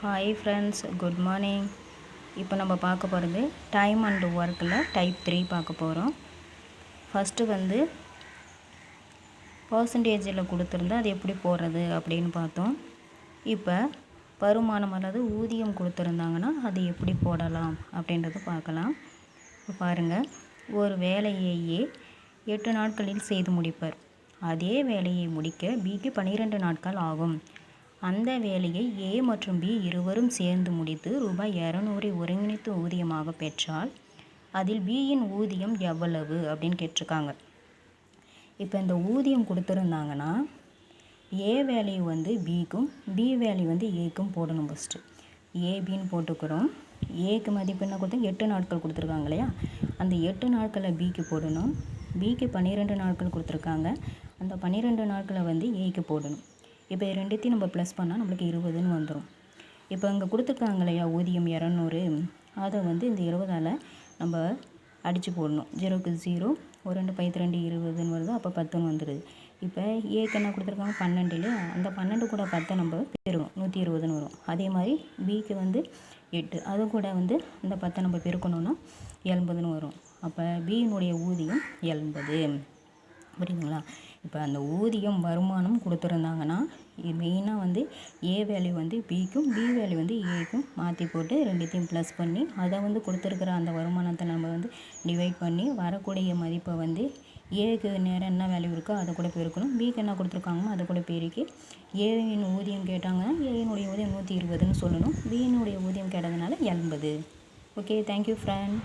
Hi friends, good morning. இப்போ நம்ம பார்க்க போகிறது டைம் அண்ட் ஒர்க்கில் டைப் 3 பார்க்க போகிறோம். ஃபஸ்ட்டு பர்சன்டேஜில் கொடுத்துருந்தா அது எப்படி போடுறது அப்படின்னு பார்த்தோம். இப்போ வருமானம் அல்லது ஊதியம் கொடுத்துருந்தாங்கன்னா அது எப்படி போடலாம் அப்படின்றத பார்க்கலாம். இப்போ பாருங்கள், ஒரு வேலையையே 8 நாட்களில் செய்து முடிப்பர். அதே வேலையை முடிக்க பிக்கு 12 நாட்கள் ஆகும். அந்த வேலையை ஏ மற்றும் பி இருவரும் சேர்ந்து முடித்து ரூபாய் 200 ஒருங்கிணைத்து ஊதியமாக பெற்றால் அதில் பியின் ஊதியம் எவ்வளவு அப்படின்னு கேட்டிருக்காங்க. இப்போ இந்த ஊதியம் கொடுத்துருந்தாங்கன்னா ஏ வேல்யூ பிக்கும் பி வேல்யூ ஏக்கும் போடணும். ஃபஸ்ட்டு ஏபின்னு போட்டுக்கிறோம். ஏக்கு மதிப்பு என்ன கொடுத்தா 8 நாட்கள் கொடுத்துருக்காங்க இல்லையா, அந்த 8 நாட்களை பிக்கு போடணும். பிக்கு 12 நாட்கள் கொடுத்துருக்காங்க, அந்த 12 நாட்களை ஏக்கு போடணும். இப்போ ரெண்டுத்தையும் நம்ம ப்ளஸ் பண்ணால் நம்மளுக்கு 20ன்னு வந்துடும். இப்போ இங்கே கொடுத்துருக்காங்க இல்லையா ஊதியம் 200, அதை இந்த 20ஆல் நம்ம அடித்து போடணும். 0க்கு 0, 1 2 5 2 20ன்னு வருது, அப்போ 10ன்னு வந்துடுது. இப்போ ஏக்கு என்ன கொடுத்துருக்காங்க 12 இல்லையா, அந்த 12 கூட 10 நம்ம பெருக்கணும், 120ன்னு வரும். அதே மாதிரி பிக்கு 8, அது கூட இந்த 10 நம்ம பெருக்கணும்னா 80ன்னு வரும். அப்போ பியினுடைய ஊதியம் 80. புரியுதுங்களா? இப்போ அந்த ஊதியம் வருமானம் கொடுத்துருந்தாங்கன்னா மெயினாக ஏ வேல்யூ பிக்கும் பி வேல்யூ ஏக்கும் மாற்றி போட்டு ரெண்டுத்தையும் ப்ளஸ் பண்ணி அதை கொடுத்துருக்குற அந்த வருமானத்தை நம்ம டிவைட் பண்ணி வரக்கூடிய மதிப்பை ஏக்கு நேரம் என்ன வேல்யூ இருக்கோ அதை கூட பெருக்கணும். பிக்கு என்ன கொடுத்துருக்காங்களோ அதை கூட பெருக்கி ஏவின் ஊதியம் கேட்டாங்கன்னா ஏனுடைய ஊதியம் 120ன்னு சொல்லணும். பியினுடைய ஊதியம் கேட்டதுனால 80. Okay, thank you friend.